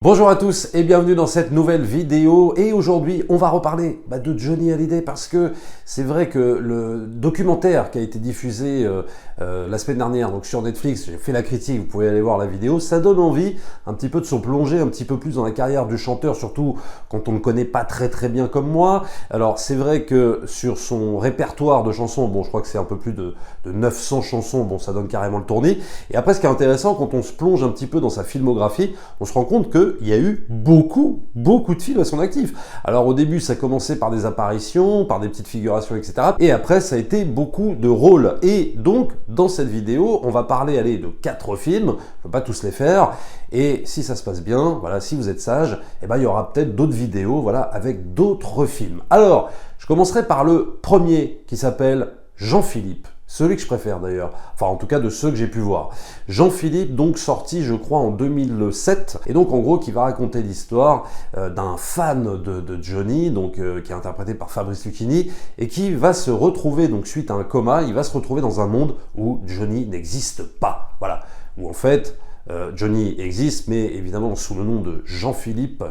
Bonjour à tous et bienvenue dans cette nouvelle vidéo et aujourd'hui on va reparler de Johnny Hallyday parce que c'est vrai que le documentaire qui a été diffusé la semaine dernière donc sur Netflix, j'ai fait la critique, vous pouvez aller voir la vidéo, ça donne envie un petit peu de se plonger un petit peu plus dans la carrière du chanteur, surtout quand on ne le connaît pas très bien comme moi. Alors c'est vrai que sur son répertoire de chansons, bon je crois que c'est un peu plus de 900 chansons, bon ça donne carrément le tournis. Et après ce qui est intéressant quand on se plonge un petit peu dans sa filmographie, on se rend compte que il y a eu beaucoup de films à son actif. Alors au début, ça commençait par des apparitions, par des petites figurations, etc. Et après, ça a été beaucoup de rôles. Et donc, dans cette vidéo, on va parler de 4 films. Je ne peux pas tous les faire. Et si ça se passe bien, voilà, si vous êtes sage, il y aura peut-être d'autres vidéos, voilà, avec d'autres films. Alors, je commencerai par le premier qui s'appelle Jean-Philippe. Celui que je préfère d'ailleurs, enfin en tout cas de ceux que j'ai pu voir. Jean-Philippe, donc sorti je crois en 2007, et donc en gros qui va raconter l'histoire d'un fan de Johnny, donc qui est interprété par Fabrice Lucchini, et qui va se retrouver, donc suite à un coma, il va se retrouver dans un monde où Johnny n'existe pas. Voilà, où en fait... Johnny existe, mais évidemment sous le nom de Jean-Philippe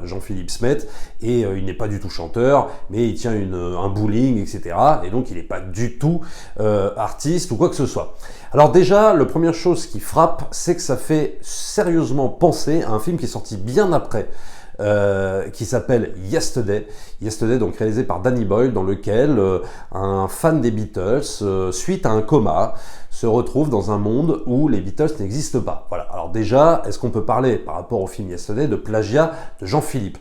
Smet, et il n'est pas du tout chanteur, mais il tient un bowling, etc. Et donc il n'est pas du tout artiste ou quoi que ce soit. Alors déjà, la première chose qui frappe, c'est que ça fait sérieusement penser à un film qui est sorti bien après, qui s'appelle Yesterday. Yesterday, donc réalisé par Danny Boyle, dans lequel un fan des Beatles, suite à un coma, se retrouve dans un monde où les Beatles n'existent pas. Voilà. Alors déjà, est-ce qu'on peut parler, par rapport au film Yesterday, de plagiat de Jean-Philippe ?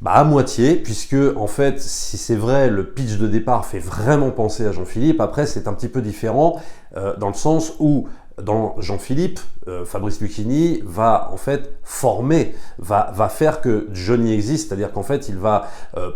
À moitié, puisque en fait, si c'est vrai, le pitch de départ fait vraiment penser à Jean-Philippe. Après, c'est un petit peu différent, dans le sens où dans Jean-Philippe, Fabrice Lucchini va en fait va faire que Johnny existe, c'est-à-dire qu'en fait il va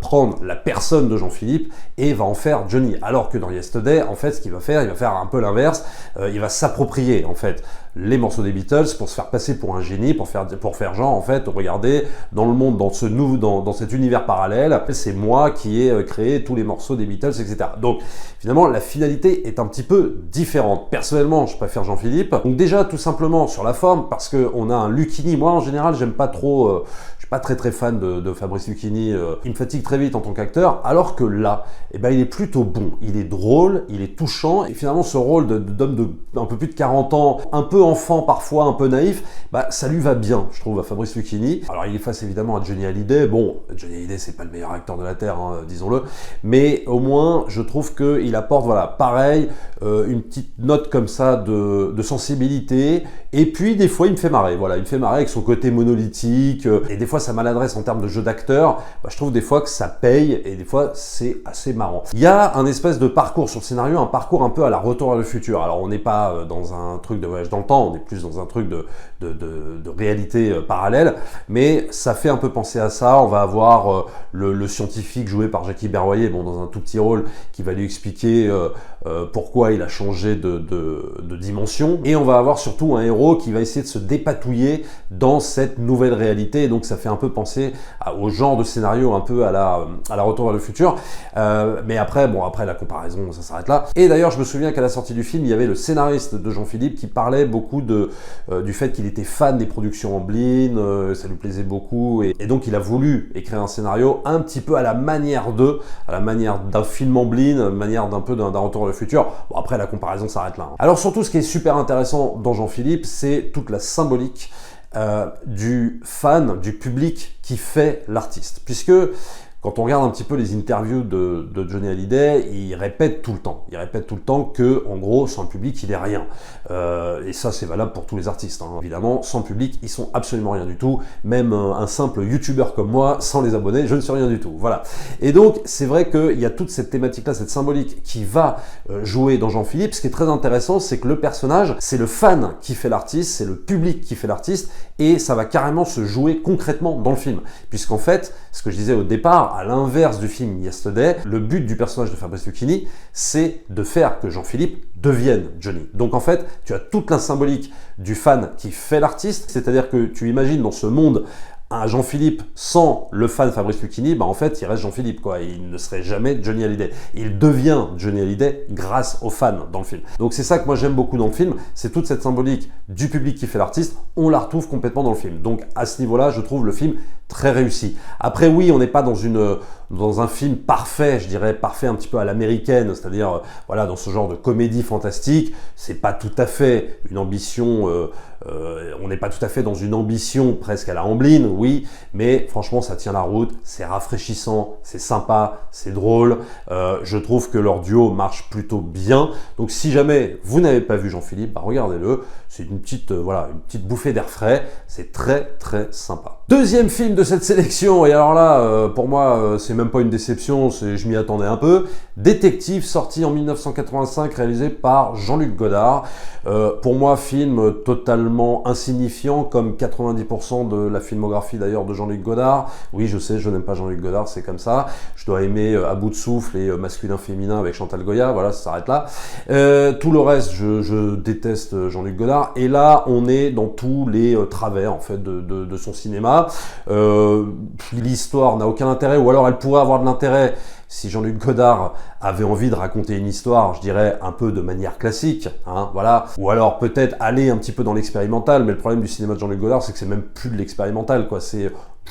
prendre la personne de Jean-Philippe et va en faire Johnny. Alors que dans Yesterday, en fait, ce qu'il va faire, il va faire un peu l'inverse, il va s'approprier en fait les morceaux des Beatles pour se faire passer pour un génie, pour faire genre en fait, regardez, dans le monde, dans cet univers parallèle, c'est moi qui ai créé tous les morceaux des Beatles, etc. Donc finalement la finalité est un petit peu différente. Personnellement, je préfère Jean-Philippe. Donc déjà tout simplement sur la forme, parce qu'on a un Lucchini. Moi en général j'aime pas trop, je suis pas très fan de Fabrice Lucchini, il me fatigue très vite en tant qu'acteur, alors que là, il est plutôt bon, il est drôle, il est touchant, et finalement ce rôle d'homme de un peu plus de 40 ans, un peu enfant parfois, un peu naïf, ça lui va bien, je trouve, à Fabrice Lucchini. Alors il est face évidemment à Johnny Hallyday. Bon, Johnny Hallyday c'est pas le meilleur acteur de la Terre, hein, disons-le, mais au moins je trouve qu'il apporte, voilà, pareil, une petite note comme ça de sensibilité, et puis des fois il me fait marrer, voilà, il me fait marrer avec son côté monolithique, et des fois sa maladresse en termes de jeu d'acteur, je trouve des fois que ça paye, et des fois c'est assez marrant. Il y a un espèce de parcours sur le scénario, un parcours un peu à la Retour vers le futur. Alors on n'est pas dans un truc de voyage dans le temps, on est plus dans un truc de réalité parallèle, mais ça fait un peu penser à ça. On va avoir le scientifique joué par Jackie Berroyer, bon, dans un tout petit rôle, qui va lui expliquer pourquoi il a changé de dimension, et on va avoir surtout un héros qui va essayer de se dépatouiller dans cette nouvelle réalité, et donc ça fait un peu penser au genre de scénario, un peu à la Retour vers le futur, mais après la comparaison ça s'arrête là. Et d'ailleurs je me souviens qu'à la sortie du film, il y avait le scénariste de Jean-Philippe qui parlait beaucoup du fait qu'il était fan des productions Amblin, ça lui plaisait beaucoup, et donc il a voulu écrire un scénario un petit peu à la manière d'un film Amblin, manière d'un Retour vers le futur. Bon, après la comparaison s'arrête là, hein. Alors surtout ce qui est super intéressant dans Jean-Philippe, c'est toute la symbolique du fan, du public qui fait l'artiste, puisque quand on regarde un petit peu les interviews de Johnny Hallyday, il répète tout le temps que, en gros, sans le public, il est rien. Et ça, c'est valable pour tous les artistes, hein. Évidemment, sans le public, ils sont absolument rien du tout. Même un simple youtubeur comme moi, sans les abonnés, je ne suis rien du tout. Voilà. Et donc, c'est vrai qu'il y a toute cette thématique-là, cette symbolique qui va jouer dans Jean-Philippe. Ce qui est très intéressant, c'est que le personnage, c'est le fan qui fait l'artiste, c'est le public qui fait l'artiste, et ça va carrément se jouer concrètement dans le film. Puisqu'en fait, ce que je disais au départ, à l'inverse du film Yesterday, le but du personnage de Fabrice Lucchini, c'est de faire que Jean-Philippe devienne Johnny. Donc en fait, tu as toute la symbolique du fan qui fait l'artiste, c'est-à-dire que tu imagines dans ce monde Un Jean-Philippe sans le fan Fabrice Lucchini, bah en fait, il reste Jean-Philippe, quoi. Il ne serait jamais Johnny Hallyday. Il devient Johnny Hallyday grâce aux fans dans le film. Donc c'est ça que moi j'aime beaucoup dans le film, c'est toute cette symbolique du public qui fait l'artiste, on la retrouve complètement dans le film. Donc à ce niveau-là, je trouve le film très réussi. Après oui, on n'est pas dans un film parfait, je dirais parfait un petit peu à l'américaine, c'est-à-dire voilà, dans ce genre de comédie fantastique, c'est pas tout à fait une ambition, on n'est pas tout à fait dans une ambition presque à la Amblin, oui, mais franchement ça tient la route, c'est rafraîchissant, c'est sympa, c'est drôle, je trouve que leur duo marche plutôt bien. Donc si jamais vous n'avez pas vu Jean-Philippe, bah regardez-le, c'est une petite voilà, une petite bouffée d'air frais, c'est très très sympa. Deuxième film de cette sélection, et alors là pour moi c'est même pas une déception, je m'y attendais un peu. Détective, sorti en 1985, réalisé par Jean-Luc Godard. Pour moi, film totalement insignifiant, comme 90% de la filmographie d'ailleurs de Jean-Luc Godard. Oui, je sais, je n'aime pas Jean-Luc Godard, c'est comme ça. Je dois aimer À bout de souffle et Masculin-Féminin avec Chantal Goya, voilà, ça s'arrête là. Tout le reste, je déteste Jean-Luc Godard. Et là, on est dans tous les travers en fait de son cinéma. L'histoire n'a aucun intérêt, ou alors elle pourrait avoir de l'intérêt si Jean-Luc Godard avait envie de raconter une histoire, je dirais, un peu de manière classique, hein, voilà. Ou alors peut-être aller un petit peu dans l'expérimental, mais le problème du cinéma de Jean-Luc Godard, c'est que c'est même plus de l'expérimental, quoi.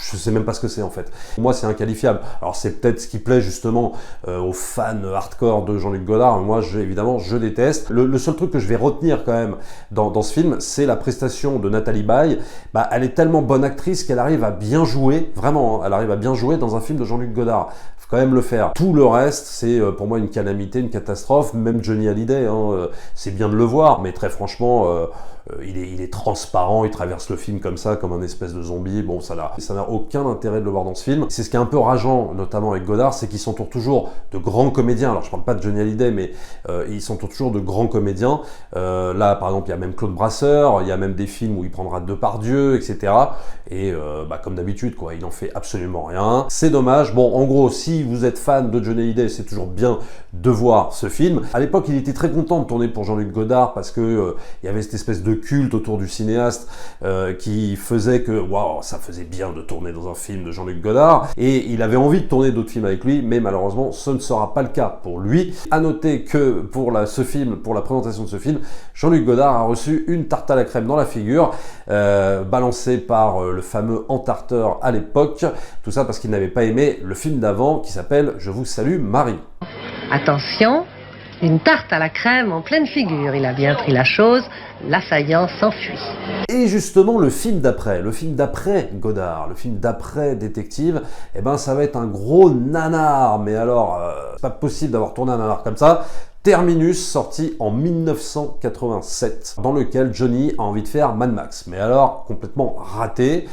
Je sais même pas ce que c'est en fait. Pour moi, c'est inqualifiable. Alors c'est peut-être ce qui plaît justement aux fans hardcore de Jean-Luc Godard. Moi, évidemment, je déteste. Le seul truc que je vais retenir quand même dans ce film, c'est la prestation de Nathalie Baye. Bah, elle est tellement bonne actrice qu'elle arrive à bien jouer, vraiment, hein, elle arrive à bien jouer dans un film de Jean-Luc Godard. Faut quand même le faire. Tout le reste, c'est pour moi une calamité, une catastrophe. Même Johnny Hallyday, hein, c'est bien de le voir, mais très franchement, il est transparent, il traverse le film comme ça, comme un espèce de zombie. Bon, ça n'a aucun intérêt de le voir dans ce film. C'est ce qui est un peu rageant, notamment avec Godard, c'est qu'il s'entoure toujours de grands comédiens. Alors, je parle pas de Johnny Hallyday, mais il s'entoure toujours de grands comédiens. Là, par exemple, il y a même Claude Brasseur, il y a même des films où il prendra Depardieu, etc. Et comme d'habitude, quoi, il en fait absolument rien. C'est dommage. Bon, en gros, si vous êtes fan de Johnny Hallyday, c'est toujours bien de voir ce film. À l'époque, il était très content de tourner pour Jean-Luc Godard parce que il y avait cette espèce de culte autour du cinéaste qui faisait que waouh, ça faisait bien de tourner dans un film de Jean-Luc Godard, et il avait envie de tourner d'autres films avec lui, mais malheureusement ce ne sera pas le cas pour lui. À noter que pour la présentation de ce film, Jean-Luc Godard a reçu une tarte à la crème dans la figure, balancée par le fameux entarteur à l'époque, tout ça parce qu'il n'avait pas aimé le film d'avant qui s'appelle Je vous salue Marie. Attention, une tarte à la crème en pleine figure. Il a bien pris la chose, l'assaillant s'enfuit. Et justement, le film d'après Godard, le film d'après Détective, eh ben ça va être un gros nanar. Mais alors, c'est pas possible d'avoir tourné un nanar comme ça. Terminus, sorti en 1987, dans lequel Johnny a envie de faire Mad Max. Mais alors, complètement raté.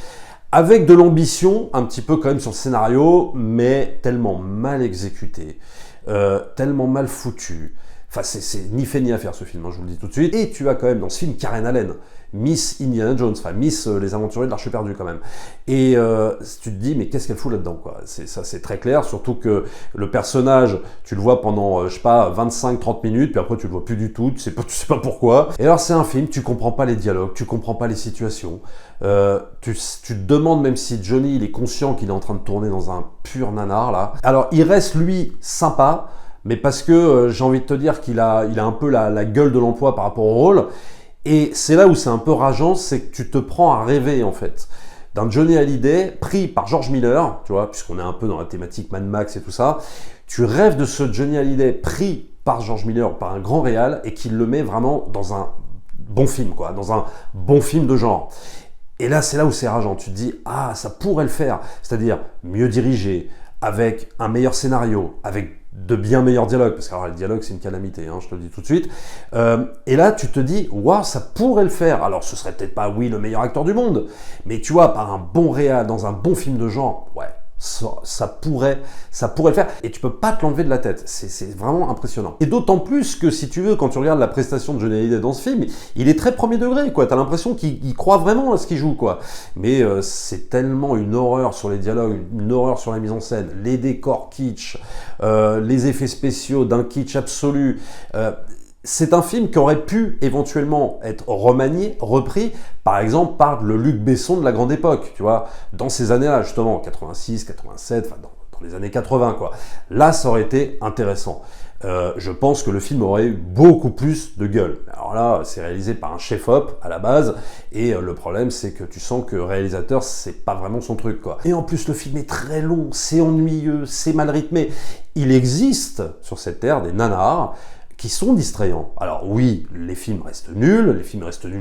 Avec de l'ambition, un petit peu quand même sur le scénario, mais tellement mal exécuté. Tellement mal foutu. Enfin, c'est ni fait ni à faire ce film, hein, je vous le dis tout de suite. Et tu as quand même dans ce film Karen Allen, Miss Indiana Jones, enfin Miss les aventuriers de l'Arche perdue quand même. Et tu te dis, mais qu'est-ce qu'elle fout là-dedans, quoi. Ça, c'est très clair, surtout que le personnage, tu le vois pendant, je sais pas, 25-30 minutes, puis après tu le vois plus du tout, tu sais pas pourquoi. Et alors c'est un film, tu comprends pas les dialogues, tu comprends pas les situations. Tu te demandes même si Johnny il est conscient qu'il est en train de tourner dans un pur nanar là. Alors il reste lui sympa, mais parce que j'ai envie de te dire qu'il a un peu la gueule de l'emploi par rapport au rôle. Et c'est là où c'est un peu rageant, c'est que tu te prends à rêver en fait d'un Johnny Hallyday pris par George Miller, tu vois, puisqu'on est un peu dans la thématique Mad Max et tout ça. Tu rêves de ce Johnny Hallyday pris par George Miller, par un grand réal, et qu'il le met vraiment dans un bon film, quoi, dans un bon film de genre. Et là, c'est là où c'est rageant. Tu te dis, ah, ça pourrait le faire. C'est-à-dire mieux dirigé, avec un meilleur scénario, avec de bien meilleurs dialogues, parce que alors, le dialogue c'est une calamité, hein, je te le dis tout de suite. Et là tu te dis, waouh, ça pourrait le faire. Alors ce serait peut-être pas, oui, le meilleur acteur du monde, mais tu vois, par un bon réal, dans un bon film de genre, ouais, ça pourrait le faire, et tu peux pas te l'enlever de la tête. C'est vraiment impressionnant. Et d'autant plus que si tu veux, quand tu regardes la prestation de Johnny Hallyday dans ce film, il est très premier degré, quoi. T'as l'impression qu'il croit vraiment à ce qu'il joue, quoi. Mais c'est tellement une horreur sur les dialogues, une horreur sur la mise en scène, les décors kitsch, les effets spéciaux d'un kitsch absolu. C'est un film qui aurait pu éventuellement être remanié, repris, par exemple par le Luc Besson de la grande époque, tu vois, dans ces années-là, justement, 86, 87, enfin dans les années 80, quoi. Là, ça aurait été intéressant. Je pense que le film aurait eu beaucoup plus de gueule. Alors là, c'est réalisé par un chef-op à la base, et le problème, c'est que tu sens que le réalisateur, c'est pas vraiment son truc, quoi. Et en plus, le film est très long, c'est ennuyeux, c'est mal rythmé. Il existe sur cette terre des nanars qui sont distrayants. Alors oui, les films restent nuls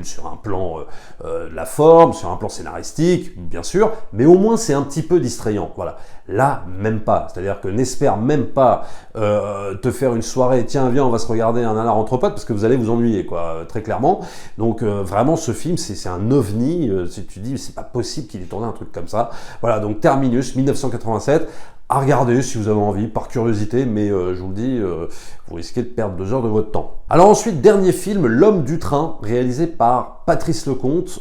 sur un plan de la forme, sur un plan scénaristique, bien sûr, mais au moins c'est un petit peu distrayant. Voilà. Là, même pas. C'est-à-dire que n'espère même pas te faire une soirée, tiens, viens, on va se regarder un nanar entre potes, parce que vous allez vous ennuyer, quoi, très clairement. Donc vraiment, ce film, c'est un ovni. Si tu dis, c'est pas possible qu'il ait tourné un truc comme ça. Voilà, donc Terminus, 1987. À regarder si vous avez envie, par curiosité, mais je vous le dis, vous risquez de perdre 2 heures de votre temps. Alors ensuite, dernier film, L'Homme du Train, réalisé par Patrice Lecomte.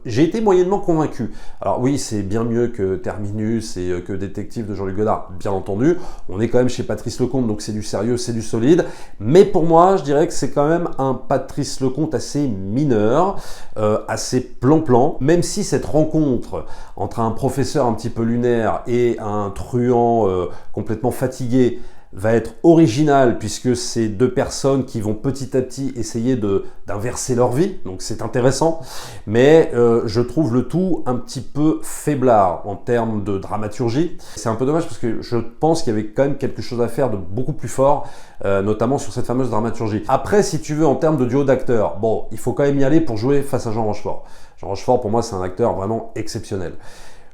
J'ai été moyennement convaincu. Alors oui, c'est bien mieux que Terminus et que Détective de Jean-Luc Godard, bien entendu. On est quand même chez Patrice Lecomte, donc c'est du sérieux, c'est du solide. Mais pour moi, je dirais que c'est quand même un Patrice Lecomte assez mineur, assez plan-plan. Même si cette rencontre entre un professeur un petit peu lunaire et un truand complètement fatigué va être original, puisque c'est 2 personnes qui vont petit à petit essayer d'inverser leur vie, donc c'est intéressant, mais je trouve le tout un petit peu faiblard en termes de dramaturgie. C'est un peu dommage parce que je pense qu'il y avait quand même quelque chose à faire de beaucoup plus fort, notamment sur cette fameuse dramaturgie. Après, si tu veux, en termes de duo d'acteurs, bon, il faut quand même y aller pour jouer face à Jean Rochefort. Jean Rochefort, pour moi, c'est un acteur vraiment exceptionnel.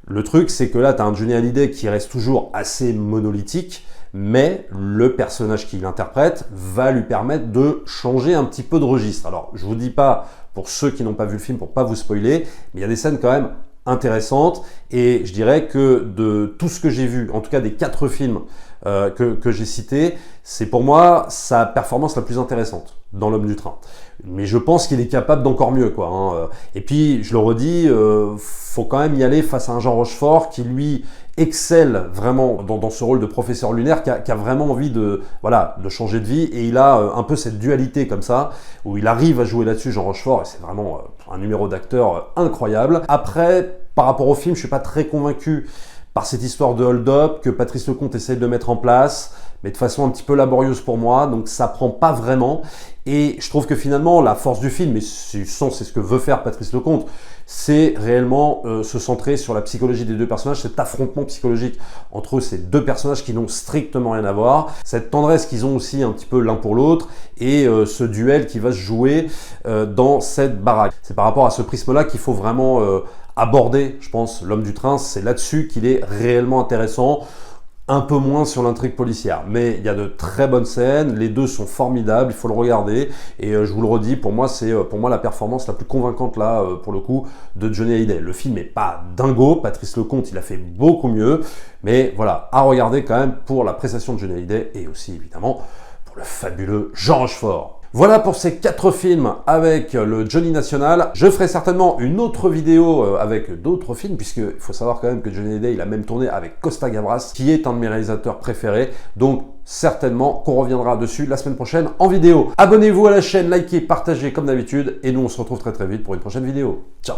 Le truc, c'est que là, tu as un Johnny Hallyday qui reste toujours assez monolithique, mais le personnage qu'il interprète va lui permettre de changer un petit peu de registre. Alors, je vous dis pas, pour ceux qui n'ont pas vu le film, pour pas vous spoiler, mais il y a des scènes quand même intéressantes, et je dirais que de tout ce que j'ai vu, en tout cas des 4 films que j'ai cités, c'est pour moi sa performance la plus intéressante dans L'Homme du Train. Mais je pense qu'il est capable d'encore mieux, quoi, hein. Et puis, je le redis, faut quand même y aller face à un Jean Rochefort qui, lui, excelle vraiment dans ce rôle de professeur lunaire, qui a vraiment envie de changer de vie, et il a un peu cette dualité comme ça, où il arrive à jouer là-dessus, Jean Rochefort, et c'est vraiment un numéro d'acteur incroyable. Après, par rapport au film, je suis pas très convaincu par cette histoire de hold-up que Patrice Lecomte essaye de mettre en place, mais de façon un petit peu laborieuse pour moi, donc ça prend pas vraiment. Et je trouve que finalement, la force du film, et c'est ce que veut faire Patrice Lecomte, c'est réellement se centrer sur la psychologie des 2 personnages, cet affrontement psychologique entre ces 2 personnages qui n'ont strictement rien à voir, cette tendresse qu'ils ont aussi un petit peu l'un pour l'autre, et ce duel qui va se jouer dans cette baraque. C'est par rapport à ce prisme-là qu'il faut vraiment aborder, je pense, L'Homme du Train. C'est là-dessus qu'il est réellement intéressant. Un peu moins sur l'intrigue policière, mais il y a de très bonnes scènes, les 2 sont formidables, il faut le regarder, et je vous le redis, pour moi c'est la performance la plus convaincante là, pour le coup, de Johnny Hallyday. Le film est pas dingo, Patrice Lecomte il a fait beaucoup mieux, mais voilà, à regarder quand même pour la prestation de Johnny Hallyday, et aussi évidemment pour le fabuleux Jean Rochefort. Voilà pour ces 4 films avec le Johnny National. Je ferai certainement une autre vidéo avec d'autres films, puisqu'il faut savoir quand même que Johnny Hallyday, il a même tourné avec Costa Gavras, qui est un de mes réalisateurs préférés. Donc certainement qu'on reviendra dessus la semaine prochaine en vidéo. Abonnez-vous à la chaîne, likez, partagez comme d'habitude, et nous on se retrouve très très vite pour une prochaine vidéo. Ciao!